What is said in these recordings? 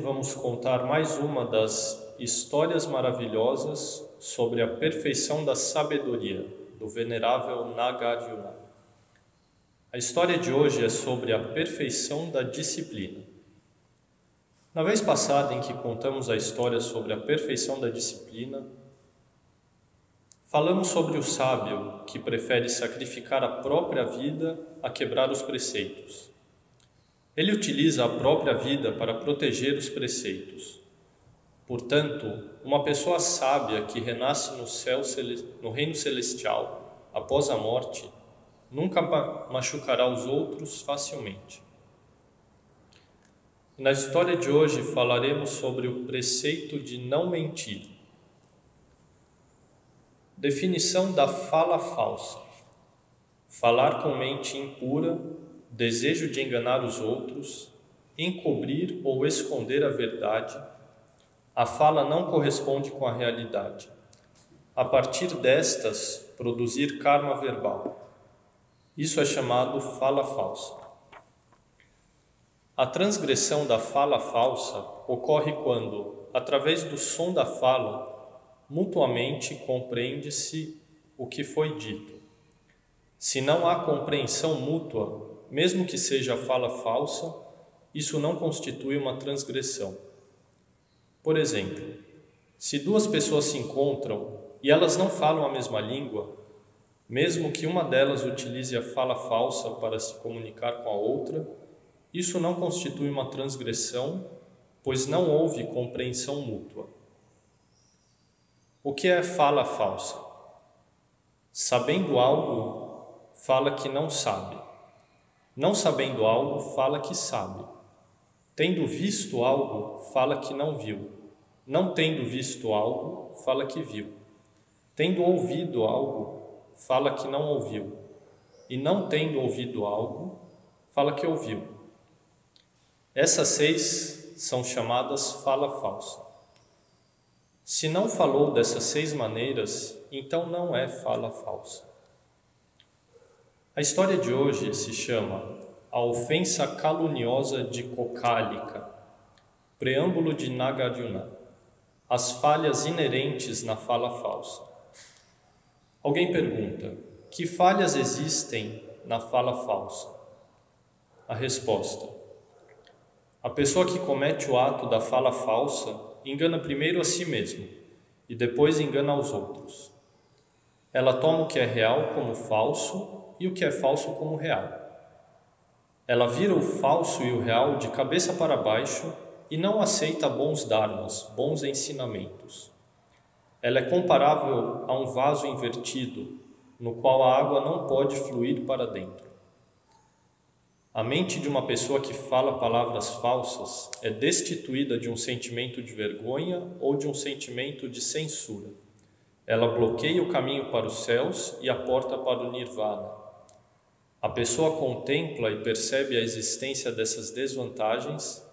vamos contar mais uma das histórias maravilhosas sobre a perfeição da sabedoria, do venerável Nagarjuna. A história de hoje é sobre a perfeição da disciplina. Na vez passada em que contamos a história sobre a perfeição da disciplina, falamos sobre o sábio que prefere sacrificar a própria vida a quebrar os preceitos. Ele utiliza a própria vida para proteger os preceitos. Portanto, uma pessoa sábia que renasce no reino celestial após a morte nunca machucará os outros facilmente. Na história de hoje falaremos sobre o preceito de não mentir. Definição da fala falsa: falar com mente impura, desejo de enganar os outros, encobrir ou esconder a verdade. A fala não corresponde com a realidade. A partir destas, produzir karma verbal. Isso é chamado fala falsa. A transgressão da fala falsa ocorre quando, através do som da fala, mutuamente compreende-se o que foi dito. Se não há compreensão mútua, mesmo que seja fala falsa, isso não constitui uma transgressão. Por exemplo, se duas pessoas se encontram e elas não falam a mesma língua, mesmo que uma delas utilize a fala falsa para se comunicar com a outra, isso não constitui uma transgressão, pois não houve compreensão mútua. O que é fala falsa? Sabendo algo, fala que não sabe. Não sabendo algo, fala que sabe. Tendo visto algo, fala que não viu. Não tendo visto algo, fala que viu. Tendo ouvido algo, fala que não ouviu. E não tendo ouvido algo, fala que ouviu. Essas 6 são chamadas fala falsa. Se não falou dessas 6 maneiras, então não é fala falsa. A história de hoje se chama A Ofensa Caluniosa de Kokálika, preâmbulo de Nagarjuna, as falhas inerentes na fala falsa. Alguém pergunta: que falhas existem na fala falsa? A resposta: a pessoa que comete o ato da fala falsa engana primeiro a si mesmo e depois engana aos outros. Ela toma o que é real como falso e o que é falso como real. Ela vira o falso e o real de cabeça para baixo e não aceita bons dharmas, bons ensinamentos. Ela é comparável a um vaso invertido, no qual a água não pode fluir para dentro. A mente de uma pessoa que fala palavras falsas é destituída de um sentimento de vergonha ou de um sentimento de censura. Ela bloqueia o caminho para os céus e a porta para o nirvana. A pessoa contempla e percebe a existência dessas desvantagens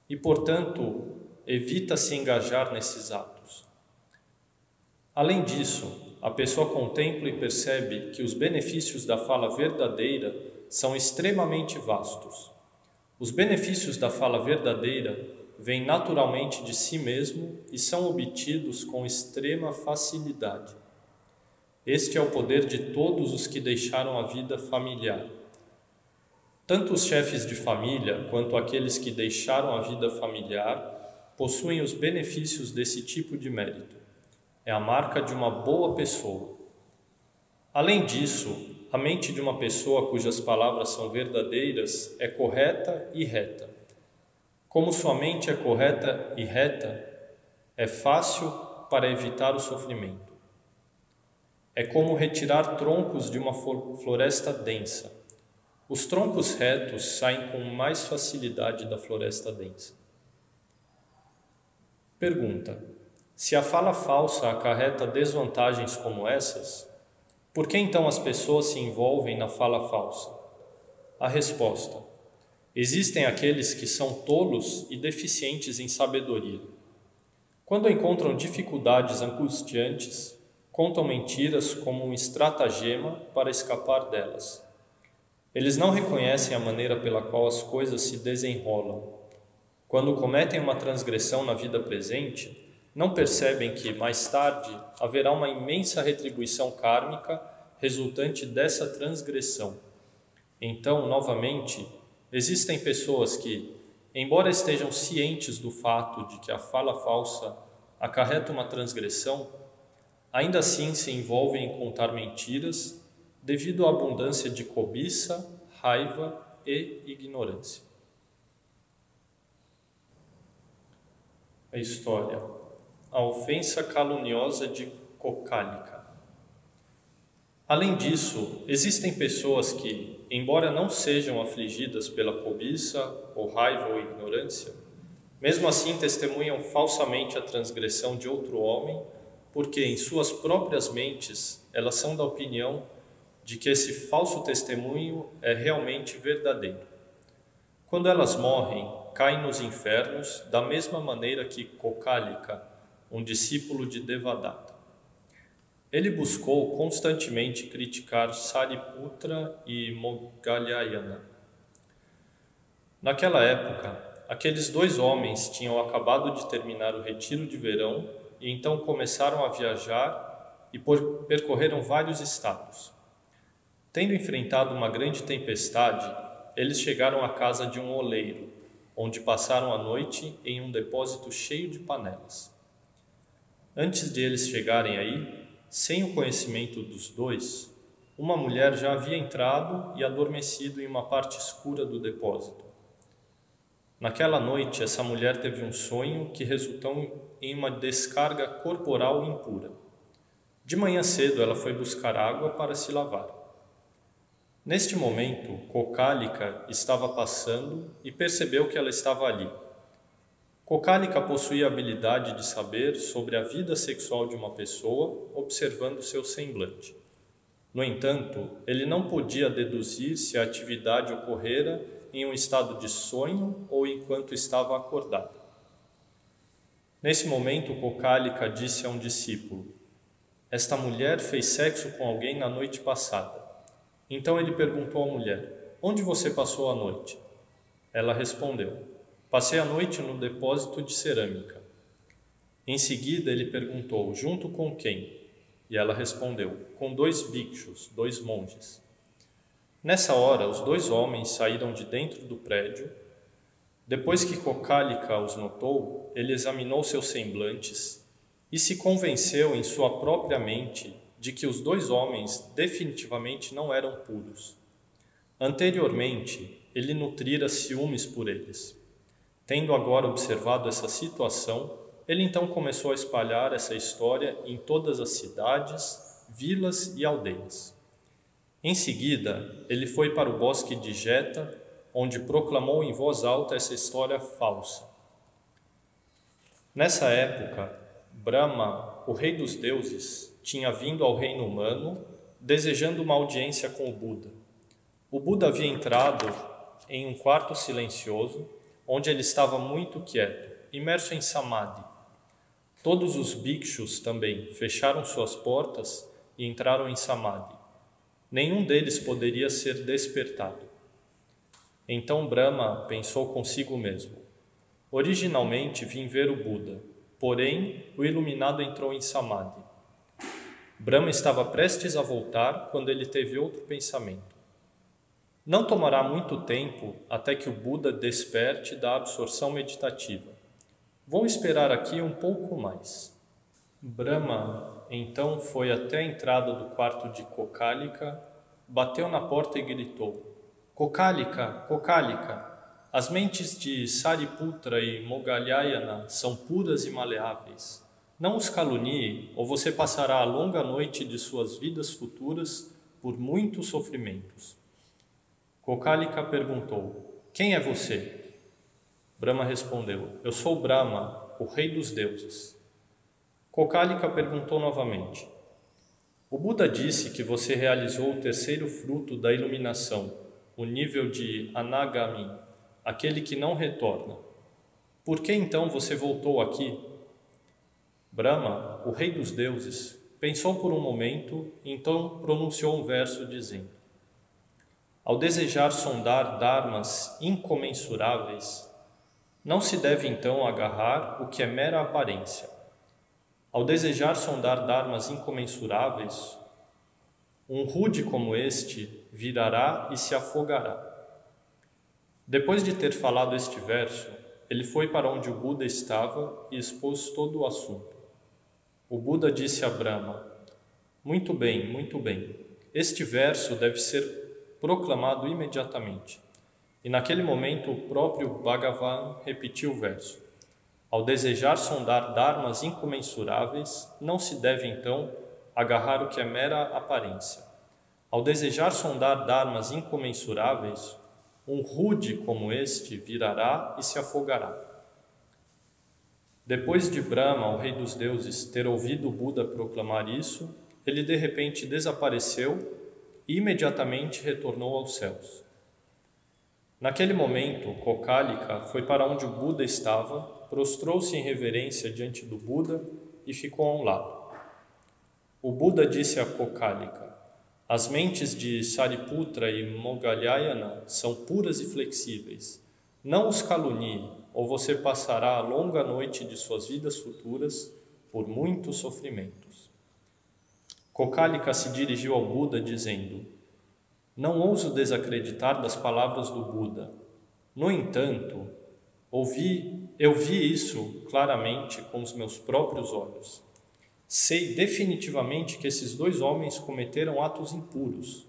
e, portanto, evita se engajar nesses atos. Além disso, a pessoa contempla e percebe que os benefícios da fala verdadeira são extremamente vastos. Os benefícios da fala verdadeira vêm naturalmente de si mesmo e são obtidos com extrema facilidade. Este é o poder de todos os que deixaram a vida familiar. Tanto os chefes de família quanto aqueles que deixaram a vida familiar possuem os benefícios desse tipo de mérito. É a marca de uma boa pessoa. Além disso, a mente de uma pessoa cujas palavras são verdadeiras é correta e reta. Como sua mente é correta e reta, é fácil para evitar o sofrimento. É como retirar troncos de uma floresta densa. Os troncos retos saem com mais facilidade da floresta densa. Pergunta: se a fala falsa acarreta desvantagens como essas, por que então as pessoas se envolvem na fala falsa? A resposta: existem aqueles que são tolos e deficientes em sabedoria. Quando encontram dificuldades angustiantes, contam mentiras como um estratagema para escapar delas. Eles não reconhecem a maneira pela qual as coisas se desenrolam. quando cometem uma transgressão na vida presente, não percebem que, mais tarde, haverá uma imensa retribuição kármica resultante dessa transgressão. Então, novamente, existem pessoas que, embora estejam cientes do fato de que a fala falsa acarreta uma transgressão, ainda assim se envolvem em contar mentiras devido à abundância de cobiça, raiva e ignorância. A história: a ofensa caluniosa de Cocálica. Além disso, existem pessoas que, embora não sejam afligidas pela cobiça, ou raiva ou ignorância, mesmo assim testemunham falsamente a transgressão de outro homem, porque em suas próprias mentes elas são da opinião de que esse falso testemunho é realmente verdadeiro. Quando elas morrem, caem nos infernos da mesma maneira que Cocálica, um discípulo de Devadatta. Ele buscou constantemente criticar Sariputra e Moggallana. Naquela época, aqueles dois homens tinham acabado de terminar o retiro de verão e então começaram a viajar e percorreram vários estados. Tendo enfrentado uma grande tempestade, eles chegaram à casa de um oleiro, onde passaram a noite em um depósito cheio de panelas. Antes de eles chegarem aí, sem o conhecimento dos dois, uma mulher já havia entrado e adormecido em uma parte escura do depósito. Naquela noite, essa mulher teve um sonho que resultou em uma descarga corporal impura. De manhã cedo, ela foi buscar água para se lavar. Neste momento, Cocálica estava passando e percebeu que ela estava ali. Cocálica possuía a habilidade de saber sobre a vida sexual de uma pessoa observando seu semblante. No entanto, ele não podia deduzir se a atividade ocorrera em um estado de sonho ou enquanto estava acordada. Nesse momento, Cocálica disse a um discípulo: "Esta mulher fez sexo com alguém na noite passada." Então ele perguntou à mulher: "Onde você passou a noite?" Ela respondeu: "Passei a noite no depósito de cerâmica." Em seguida ele perguntou: "Junto com quem?" E ela respondeu: "Com 2 bhikshus, 2 monges." Nessa hora, os 2 homens saíram de dentro do prédio. Depois que Cocálica os notou, ele examinou seus semblantes e se convenceu em sua própria mente de que os 2 homens definitivamente não eram puros. Anteriormente, ele nutrira ciúmes por eles. Tendo agora observado essa situação, ele então começou a espalhar essa história em todas as cidades, vilas e aldeias. Em seguida, ele foi para o bosque de Jeta, onde proclamou em voz alta essa história falsa. Nessa época, Brahma, o rei dos deuses, tinha vindo ao reino humano, desejando uma audiência com o Buda. O Buda havia entrado em um quarto silencioso, onde ele estava muito quieto, imerso em samadhi. Todos os bhikshus também fecharam suas portas e entraram em samadhi. Nenhum deles poderia ser despertado. Então Brahma pensou consigo mesmo: originalmente vim ver o Buda, porém o iluminado entrou em samadhi. Brahma estava prestes a voltar quando ele teve outro pensamento. Não tomará muito tempo até que o Buda desperte da absorção meditativa. Vou esperar aqui um pouco mais. Brahma então foi até a entrada do quarto de Cocálica, bateu na porta e gritou: "Cocálica, Cocálica, as mentes de Sariputra e Moggallana são puras e maleáveis. Não os calunie, ou você passará a longa noite de suas vidas futuras por muitos sofrimentos." Cocálica perguntou: "Quem é você?" Brahma respondeu: "Eu sou Brahma, o rei dos deuses." Cocálica perguntou novamente: "O Buda disse que você realizou o terceiro fruto da iluminação, o nível de Anagami, aquele que não retorna. Por que então você voltou aqui?" Brahma, o rei dos deuses, pensou por um momento e então pronunciou um verso dizendo: "Ao desejar sondar dharmas incomensuráveis, Não se deve então agarrar o que é mera aparência. Ao desejar sondar dharmas incomensuráveis, um rude como este virará e se afogará. Depois de ter falado este verso, ele foi para onde o Buda estava e expôs todo o assunto. O Buda disse a Brahma: muito bem, muito bem. Este verso deve ser proclamado imediatamente. E naquele momento o próprio Bhagavan repetiu o verso. Ao desejar sondar dharmas incomensuráveis, não se deve então agarrar o que é mera aparência. Ao desejar sondar dharmas incomensuráveis, um rude como este virará e se afogará. Depois de Brahma, o rei dos deuses, ter ouvido o Buda proclamar isso, ele de repente desapareceu e imediatamente retornou aos céus. Naquele momento, Kokálika foi para onde o Buda estava, prostrou-se em reverência diante do Buda e ficou a um lado. O Buda disse a Kokálika: as mentes de Sariputra e Moggallāyana são puras e flexíveis. Não os calunie, ou você passará a longa noite de suas vidas futuras por muitos sofrimentos. Kokálika se dirigiu ao Buda dizendo: não ouso desacreditar das palavras do Buda. No entanto, eu vi isso claramente com os meus próprios olhos. Sei definitivamente que esses dois homens cometeram atos impuros.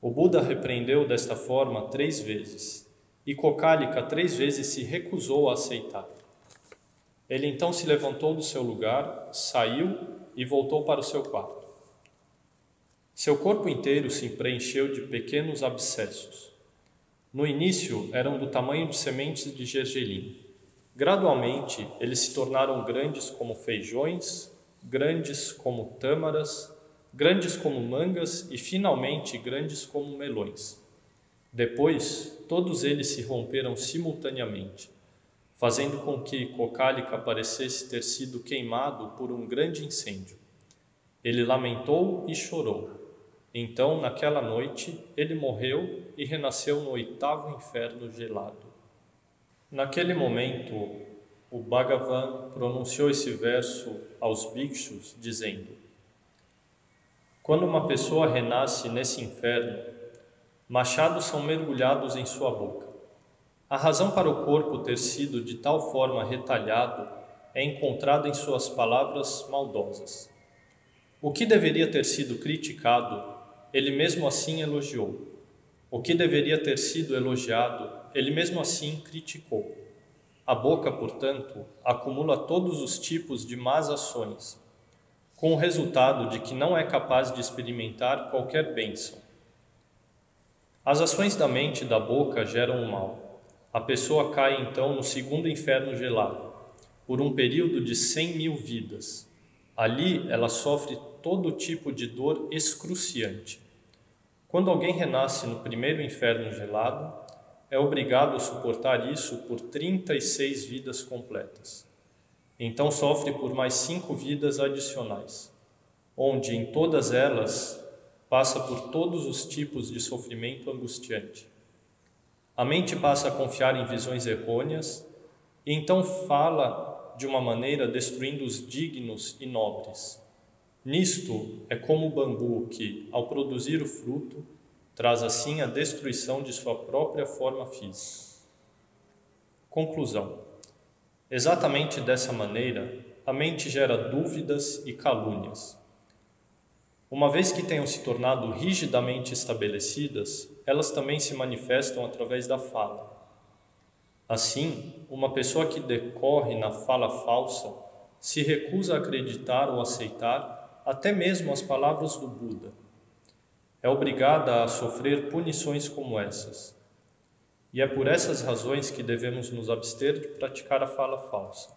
O Buda repreendeu desta forma 3 vezes, e Kokálika 3 vezes se recusou a aceitar. Ele então se levantou do seu lugar, saiu e voltou para o seu quarto. Seu corpo inteiro se preencheu de pequenos abscessos. No início, eram do tamanho de sementes de gergelim. Gradualmente, eles se tornaram grandes como feijões, grandes como tâmaras, grandes como mangas e, finalmente, grandes como melões. Depois, todos eles se romperam simultaneamente, fazendo com que Kokálika parecesse ter sido queimado por um grande incêndio. Ele lamentou e chorou. Então, naquela noite, ele morreu e renasceu no 8º inferno gelado. Naquele momento, o Bhagavan pronunciou esse verso aos bhikshus, dizendo: quando uma pessoa renasce nesse inferno, machados são mergulhados em sua boca. A razão para o corpo ter sido de tal forma retalhado é encontrada em suas palavras maldosas. O que deveria ter sido criticado, ele mesmo assim elogiou. O que deveria ter sido elogiado, ele mesmo assim criticou. A boca, portanto, acumula todos os tipos de más ações, com o resultado de que não é capaz de experimentar qualquer bênção. As ações da mente e da boca geram o mal. A pessoa cai então no 2º inferno gelado, por um período de 100.000 vidas. Ali ela sofre todo tipo de dor excruciante. Quando alguém renasce no 1º inferno gelado, é obrigado a suportar isso por 36 vidas completas. Então sofre por mais 5 vidas adicionais, onde em todas elas passa por todos os tipos de sofrimento angustiante. A mente passa a confiar em visões errôneas e então fala de uma maneira destruindo os dignos e nobres. Nisto é como o bambu que, ao produzir o fruto, traz assim a destruição de sua própria forma física. Conclusão. Exatamente dessa maneira, a mente gera dúvidas e calúnias. Uma vez que tenham se tornado rigidamente estabelecidas, elas também se manifestam através da fala. Assim, uma pessoa que decorre na fala falsa se recusa a acreditar ou aceitar até mesmo as palavras do Buda. É obrigada a sofrer punições como essas. E é por essas razões que devemos nos abster de praticar a fala falsa.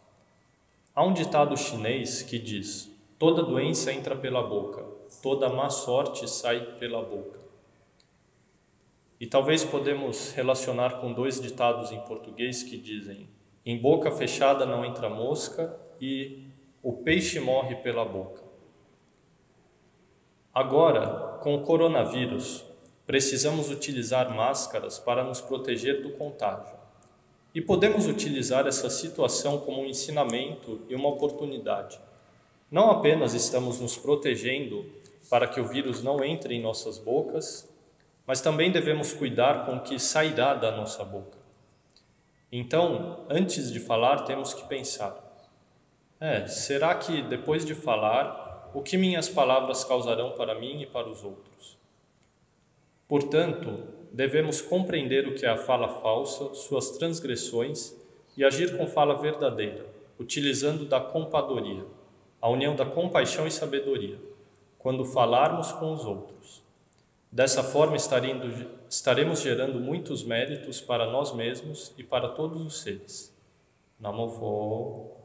Há um ditado chinês que diz: toda doença entra pela boca, toda má sorte sai pela boca. E talvez podemos relacionar com 2 ditados em português que dizem: em boca fechada não entra mosca e o peixe morre pela boca. Agora, com o coronavírus, precisamos utilizar máscaras para nos proteger do contágio. E podemos utilizar essa situação como um ensinamento e uma oportunidade. Não apenas estamos nos protegendo para que o vírus não entre em nossas bocas, mas também devemos cuidar com o que sairá da nossa boca. Então, antes de falar, temos que pensar: será que depois de falar, o que minhas palavras causarão para mim e para os outros? Portanto, devemos compreender o que é a fala falsa, suas transgressões e agir com fala verdadeira, utilizando da compadoria, a união da compaixão e sabedoria, quando falarmos com os outros. Dessa forma, estaremos gerando muitos méritos para nós mesmos e para todos os seres. Namo Pho